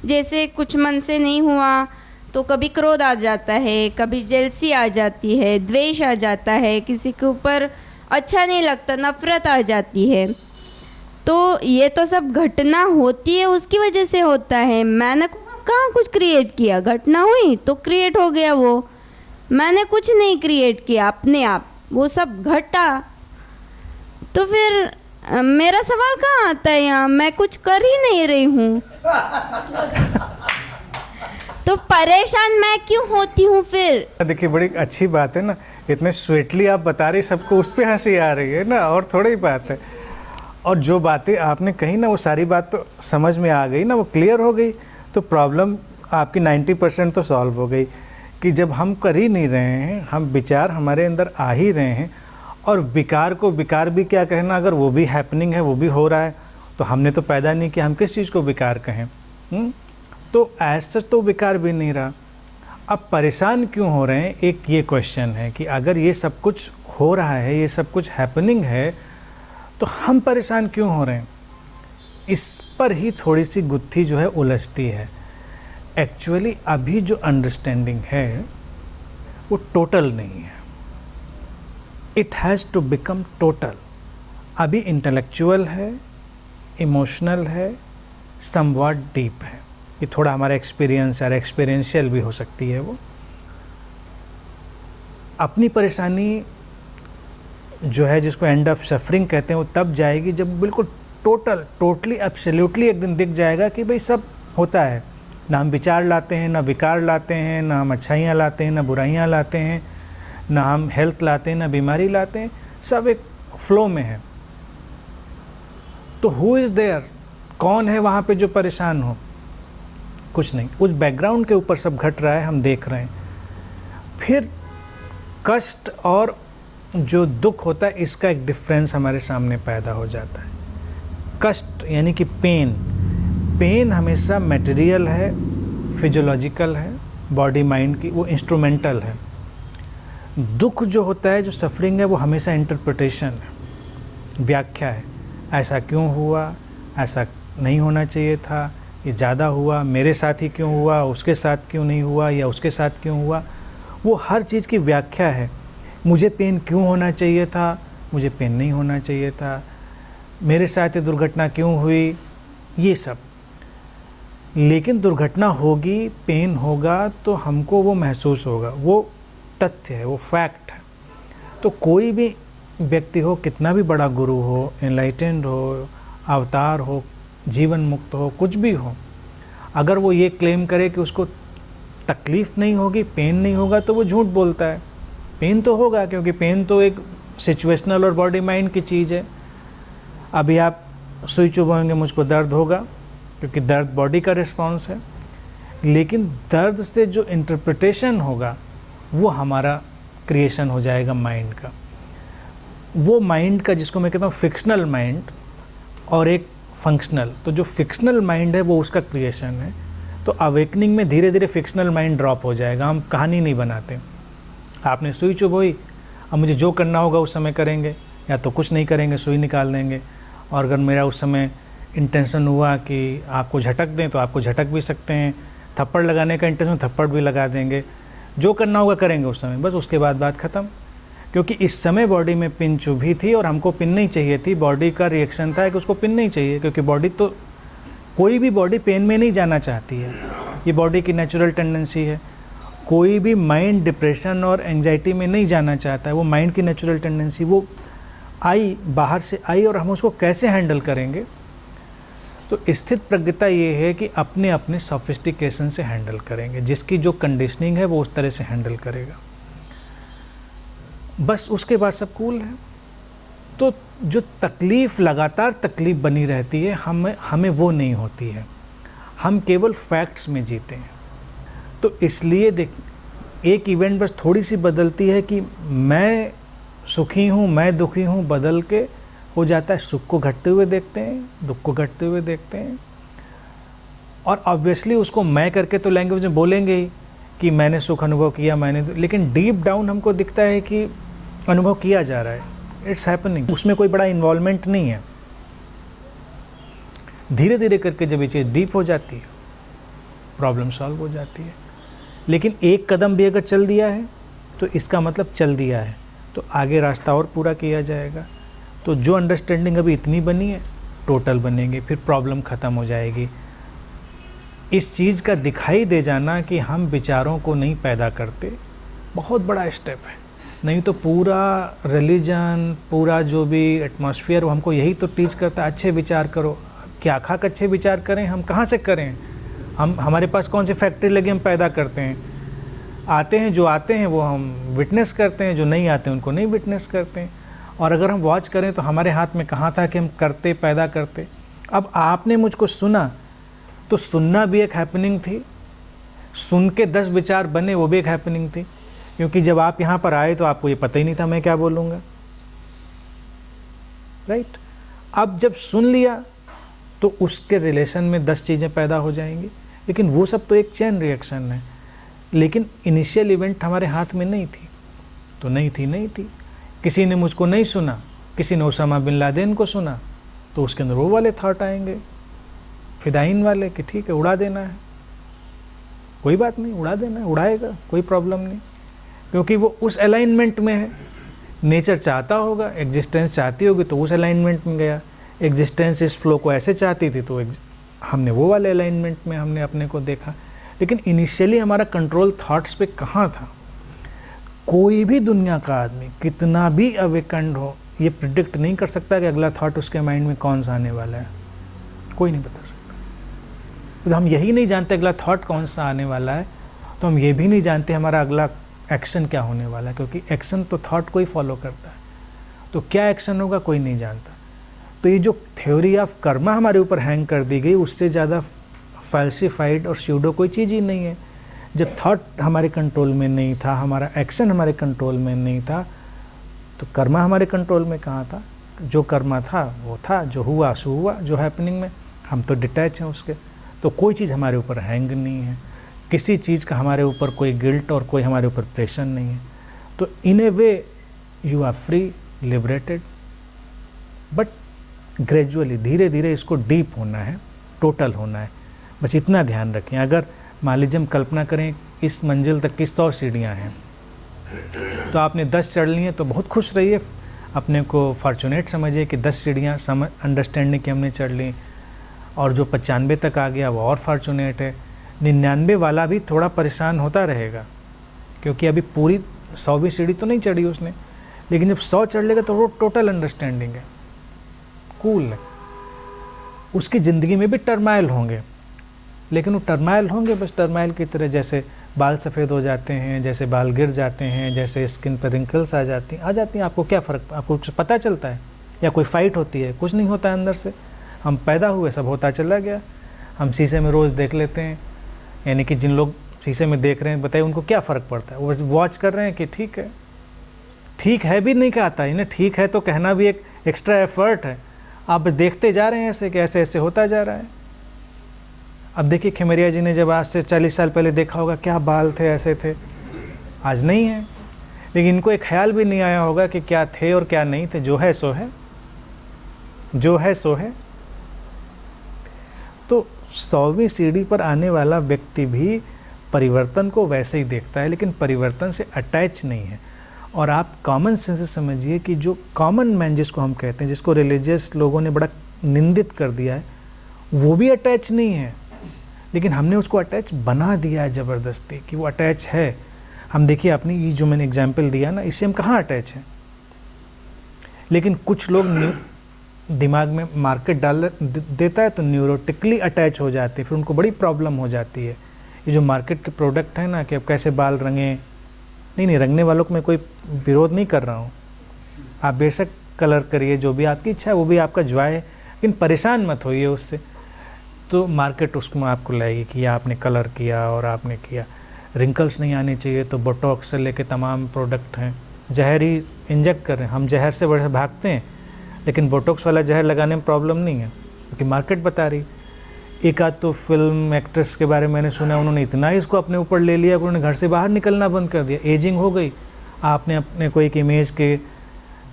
जैसे कुछ मन से नहीं हुआ तो कभी क्रोध आ जाता है, कभी जेलसी आ जाती है, द्वेष आ जाता है, किसी के ऊपर अच्छा नहीं लगता, नफरत आ जाती है। तो ये तो सब घटना होती है, उसकी वजह से होता है। मैंने कहाँ कुछ क्रिएट किया, घटना हुई तो क्रिएट हो गया वो। मैंने कुछ नहीं क्रिएट किया, अपने आप वो सब घटा। तो फिर मेरा सवाल कहाँ आता है यहाँ? मैं कुछ कर ही नहीं रही हूँ, तो परेशान मैं क्यों होती हूँ फिर? देखिए बड़ी अच्छी बात है ना, इतने स्वीटली आप बता रही, सबको उस पर हंसी आ रही है ना, और थोड़ी ही बात है। और जो बातें आपने कही ना, वो सारी बात तो समझ में आ गई ना, वो क्लियर हो गई। तो प्रॉब्लम आपकी 90% तो सॉल्व हो गई कि जब हम कर ही नहीं रहे हैं, हम विचार हमारे अंदर आ ही रहे हैं, और विकार को विकार भी क्या कहना, अगर वो भी हैपनिंग है, वो भी हो रहा है, तो हमने तो पैदा नहीं किया, हम किस चीज़ को विकार कहें? तो ऐसा तो विकार भी नहीं रहा। अब परेशान क्यों हो रहे हैं, एक ये क्वेश्चन है कि अगर ये सब कुछ हो रहा है, ये सब कुछ हैपनिंग है, तो हम परेशान क्यों हो रहे हैं? इस पर ही थोड़ी सी गुत्थी जो है उलझती है। एक्चुअली अभी जो अंडरस्टैंडिंग है वो टोटल नहीं है, it has to become total. अभी इंटेलेक्चुअल है, इमोशनल है, समवॉट डीप है। ये थोड़ा हमारा एक्सपीरियंस है, एक्सपीरियंशियल भी हो सकती है। वो अपनी परेशानी जो है, जिसको एंड ऑफ सफरिंग कहते हैं, वो तब जाएगी जब बिल्कुल टोटली एब्सोल्युटली एक दिन दिख जाएगा कि भाई सब होता है। ना हम विचार लाते हैं, ना विकार लाते हैं, ना हम अच्छाइयाँ लाते हैं, ना बुराइयाँ लाते हैं, ना हम हेल्थ लाते हैं, ना बीमारी लाते हैं, सब एक फ्लो में है। तो हु इज़ देयर, कौन है वहाँ पे जो परेशान हो? कुछ नहीं, उस बैकग्राउंड के ऊपर सब घट रहा है, हम देख रहे हैं। फिर कष्ट और जो दुख होता है, इसका एक डिफरेंस हमारे सामने पैदा हो जाता है। कष्ट यानी कि पेन हमेशा मटेरियल है, फिजियोलॉजिकल है, बॉडी माइंड की, वो इंस्ट्रूमेंटल है। दुख जो होता है, जो सफरिंग है, वो हमेशा इंटरप्रिटेशन है, व्याख्या है। ऐसा क्यों हुआ, ऐसा नहीं होना चाहिए था, ये ज़्यादा हुआ, मेरे साथ ही क्यों हुआ, उसके साथ क्यों नहीं हुआ, या उसके साथ क्यों हुआ, वो हर चीज़ की व्याख्या है। मुझे पेन क्यों होना चाहिए था, मुझे पेन नहीं होना चाहिए था, मेरे साथ ये दुर्घटना क्यों हुई, ये सब। लेकिन दुर्घटना होगी, पेन होगा, तो हमको वो महसूस होगा, वो तथ्य है, वो फैक्ट है। तो कोई भी व्यक्ति हो, कितना भी बड़ा गुरु हो, एनलाइटेंड हो, अवतार हो, जीवन मुक्त हो, कुछ भी हो, अगर वो ये क्लेम करे कि उसको तकलीफ़ नहीं होगी, पेन नहीं होगा, तो वो झूठ बोलता है। पेन तो होगा, क्योंकि पेन तो एक सिचुएशनल और बॉडी माइंड की चीज़ है। अभी आप सुई चुभाएंगे, मुझको दर्द होगा, क्योंकि दर्द बॉडी का रिस्पॉन्स है। लेकिन दर्द से जो इंटरप्रिटेशन होगा, वो हमारा क्रिएशन हो जाएगा माइंड का। वो माइंड का, जिसको मैं कहता हूँ फिक्शनल माइंड, और एक फंक्शनल। तो जो फिक्शनल माइंड है वो उसका क्रिएशन है। तो अवेकनिंग में धीरे धीरे फिक्शनल माइंड ड्रॉप हो जाएगा, हम कहानी नहीं बनाते। आपने सुई चुभोई, अब मुझे जो करना होगा उस समय करेंगे, या तो कुछ नहीं करेंगे, सुई निकाल देंगे। और अगर मेरा उस समय इंटेंशन हुआ कि आपको झटक दें, तो आपको झटक भी सकते हैं। थप्पड़ लगाने का इंटेंशन, थप्पड़ भी लगा देंगे। जो करना होगा करेंगे उस समय, बस उसके बाद बात ख़त्म। क्योंकि इस समय बॉडी में पिन चुभी थी और हमको पिन नहीं चाहिए थी। बॉडी का रिएक्शन था कि उसको पिन नहीं चाहिए, क्योंकि बॉडी तो, कोई भी बॉडी पेन में नहीं जाना चाहती है, ये बॉडी की नेचुरल टेंडेंसी है। कोई भी माइंड डिप्रेशन और एंजाइटी में नहीं जाना चाहता है, वो माइंड की नेचुरल टेंडेंसी। वो आई, बाहर से आई, और हम उसको कैसे हैंडल करेंगे? तो स्थित प्रज्ञता ये है कि अपने अपने सोफिस्टिकेशन से हैंडल करेंगे। जिसकी जो कंडीशनिंग है वो उस तरह से हैंडल करेगा, बस उसके बाद सब कूल है। तो जो तकलीफ़, लगातार तकलीफ़ बनी रहती है, हमें वो नहीं होती है। हम केवल फैक्ट्स में जीते हैं। तो इसलिए देख, एक इवेंट बस थोड़ी सी बदलती है कि मैं सुखी हूँ, मैं दुखी हूँ, बदल के हो जाता है। सुख को घटते हुए देखते हैं, दुख को घटते हुए देखते हैं, और ऑब्वियसली उसको मैं करके तो लैंग्वेज में बोलेंगे ही कि मैंने सुख अनुभव किया, मैंने। लेकिन डीप डाउन हमको दिखता है कि अनुभव किया जा रहा है, इट्स हैपनिंग, उसमें कोई बड़ा इन्वॉल्वमेंट नहीं है। धीरे धीरे करके जब ये चीज़ डीप हो जाती है, प्रॉब्लम सॉल्व हो जाती है। लेकिन एक कदम भी अगर चल दिया है तो इसका मतलब चल दिया है, तो आगे रास्ता और पूरा किया जाएगा। तो जो अंडरस्टैंडिंग अभी इतनी बनी है, टोटल बनेंगे, फिर प्रॉब्लम ख़त्म हो जाएगी। इस चीज़ का दिखाई दे जाना कि हम विचारों को नहीं पैदा करते, बहुत बड़ा स्टेप है। नहीं तो पूरा रिलीजन, पूरा जो भी एटमॉस्फेयर वो हमको यही तो टीच करता है, अच्छे विचार करो। क्या खाक अच्छे विचार करें? हम कहाँ से करें? हमारे पास कौन सी फैक्ट्री लगी हम पैदा करते हैं? आते हैं, जो आते हैं वो हम विटनेस करते हैं, जो नहीं आते हैं उनको नहीं विटनेस करते हैं। और अगर हम वॉच करें तो हमारे हाथ में कहाँ था कि हम करते, पैदा करते। अब आपने मुझको सुना तो सुनना भी एक हैपनिंग थी, सुन के 10 विचार बने वो भी एक हैपनिंग थी। क्योंकि जब आप यहाँ पर आए तो आपको ये पता ही नहीं था मैं क्या बोलूँगा, राइट? अब जब सुन लिया तो उसके रिलेशन में 10 चीज़ें पैदा हो जाएंगी। लेकिन वो सब तो एक चेन रिएक्शन है। लेकिन इनिशियल इवेंट हमारे हाथ में नहीं थी, तो नहीं थी। किसी ने मुझको नहीं सुना, किसी ने ओसामा बिन लादेन को सुना, तो उसके अंदर वो वाले थॉट आएंगे, फिदाइन वाले, कि ठीक है उड़ा देना है, कोई बात नहीं, उड़ा देना है, उड़ाएगा, कोई प्रॉब्लम नहीं। क्योंकि वो उस अलाइनमेंट में है। नेचर चाहता होगा, एग्जिस्टेंस चाहती होगी तो उस अलाइनमेंट में गया। एग्जिस्टेंस इस फ्लो को ऐसे चाहती थी तो हमने वो वाले अलाइनमेंट में हमने अपने को देखा। लेकिन इनिशियली हमारा कंट्रोल थॉट्स पे कहाँ था? कोई भी दुनिया का आदमी कितना भी अवेकंड हो, ये प्रिडिक्ट नहीं कर सकता कि अगला थॉट उसके माइंड में कौन सा आने वाला है। कोई नहीं बता सकता। तो हम यही नहीं जानते अगला थॉट कौन सा आने वाला है, तो हम ये भी नहीं जानते हमारा अगला एक्शन क्या होने वाला है। क्योंकि एक्शन तो थॉट को ही फॉलो करता है। तो क्या एक्शन होगा कोई नहीं जानता। तो ये जो थ्योरी ऑफ कर्मा हमारे ऊपर हैंग कर दी गई, उससे ज़्यादा फैल्सिफाइड और स्यूडो कोई चीज़ ही नहीं है। जब थॉट हमारे कंट्रोल में नहीं था, हमारा एक्शन हमारे कंट्रोल में नहीं था, तो कर्मा हमारे कंट्रोल में कहाँ था? जो कर्मा था वो था, जो हुआ सो हुआ, जो हैपनिंग में हम तो डिटैच हैं उसके। तो कोई चीज़ हमारे ऊपर हैंग नहीं है, किसी चीज़ का हमारे ऊपर कोई गिल्ट और कोई हमारे ऊपर प्रेशर नहीं है। तो in a way you are free, liberated. But gradually, धीरे धीरे इसको डीप होना है, टोटल होना है। बस इतना ध्यान रखें। अगर मान लीजिए हम कल्पना करें इस मंजिल तक की 100 सीढ़ियाँ हैं, तो आपने 10 चढ़ ली हैं तो बहुत खुश रहिए, अपने को फॉर्चुनेट समझिए कि 10 सीढ़ियाँ अंडरस्टैंडिंग की हमने चढ़ ली। और जो 95 तक आ गया वो और फॉर्चुनेट है। 99 वाला भी थोड़ा परेशान होता रहेगा, क्योंकि अभी पूरी 100वीं सीढ़ी तो नहीं चढ़ी उसने। लेकिन जब 100 चढ़ लेगा तो वो टोटल अंडरस्टैंडिंग है, कूल है। उसकी ज़िंदगी में भी टर्माइल होंगे, लेकिन वो टर्माइल होंगे बस टर्माइल की तरह, जैसे बाल सफ़ेद हो जाते हैं, जैसे बाल गिर जाते हैं, जैसे स्किन पर रिंकल्स आ जाती हैं। आपको क्या फ़र्क, आपको कुछ पता चलता है? या कोई फ़ाइट होती है? कुछ नहीं होता है अंदर से। हम पैदा हुए, सब होता चला गया। हम शीशे में रोज़ देख लेते हैं, यानी कि जिन लोग शीशे में देख रहे हैं, बताइए उनको क्या फ़र्क पड़ता है? वो वॉच कर रहे हैं कि ठीक है, ठीक है भी नहीं कहता है ना, ठीक है तो कहना भी एक एक्स्ट्रा एफर्ट है। आप देखते जा रहे हैं ऐसे कि ऐसे ऐसे होता जा रहा है। अब देखिए खिमरिया जी ने जब आज से 40 साल पहले देखा होगा, क्या बाल थे, ऐसे थे, आज नहीं है। लेकिन इनको एक ख्याल भी नहीं आया होगा कि क्या थे और क्या नहीं थे। जो है सो है, जो है सो है। तो 100वीं सीढ़ी पर आने वाला व्यक्ति भी परिवर्तन को वैसे ही देखता है, लेकिन परिवर्तन से अटैच नहीं है। और आप कॉमन सेंस से समझिए कि जो कॉमन मैन जिसको हम कहते हैं, जिसको रिलीजियस लोगों ने बड़ा निंदित कर दिया है, वो भी अटैच नहीं है। लेकिन हमने उसको अटैच बना दिया है ज़बरदस्ती कि वो अटैच है। हम देखिए अपनी ये जो मैंने एग्जाम्पल दिया ना, इससे हम कहाँ अटैच हैं। लेकिन कुछ लोग दिमाग में मार्केट डाल देता है तो न्यूरोटिकली अटैच हो जाते हैं, फिर उनको बड़ी प्रॉब्लम हो जाती है। ये जो मार्केट के प्रोडक्ट है ना, कि अब कैसे बाल रंगें, नहीं रंगने वालों को मैं कोई विरोध नहीं कर रहा हूँ, आप बेशक कलर करिए, जो भी आपकी इच्छा है वो भी आपका जॉय है, लेकिन परेशान मत होइए उससे। तो मार्केट उसमें आपको लाएगी कि आपने कलर किया और आपने किया। रिंकल्स नहीं आने चाहिए तो बोटॉक्स से लेके तमाम प्रोडक्ट हैं, जहर ही इंजेक्ट कर रहे हैं। हम जहर से बड़े भागते हैं, लेकिन बोटॉक्स वाला जहर लगाने में प्रॉब्लम नहीं है, क्योंकि मार्केट बता रही। एक आध तो फिल्म एक्ट्रेस के बारे में मैंने सुना, उन्होंने इतना इसको अपने ऊपर ले लिया कि उन्होंने घर से बाहर निकलना बंद कर दिया। एजिंग हो गई आपने अपने को एक इमेज के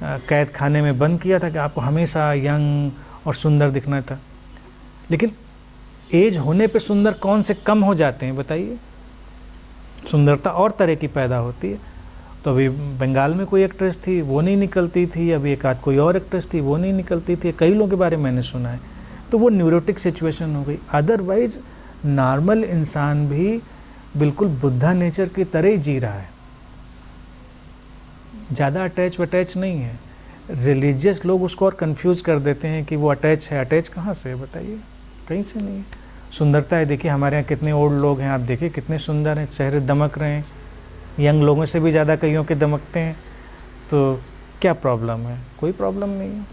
कैद खाने में बंद किया था कि आपको हमेशा यंग और सुंदर दिखना था। लेकिन एज होने पे सुंदर कौन से कम हो जाते हैं बताइए? सुंदरता और तरह की पैदा होती है। तो अभी बंगाल में कोई एक्ट्रेस थी, वो नहीं निकलती थी, अभी एक आध कोई और एक्ट्रेस थी, वो नहीं निकलती थी, कई लोगों के बारे में मैंने सुना है। तो वो न्यूरोटिक सिचुएशन हो गई। अदरवाइज नॉर्मल इंसान भी बिल्कुल बुद्धा नेचर की तरह ही जी रहा है, ज़्यादा अटैच नहीं है। रिलीजियस लोग उसको और कंफ्यूज कर देते हैं कि वो अटैच है। अटैच कहाँ से है बताइए? कहीं से नहीं है। सुंदरता है, देखिए हमारे यहाँ कितने ओल्ड लोग हैं, आप देखिए कितने सुंदर हैं, चेहरे दमक रहे हैं, यंग लोगों से भी ज़्यादा कईयों के दमकते हैं। तो क्या प्रॉब्लम है? कोई प्रॉब्लम नहीं है।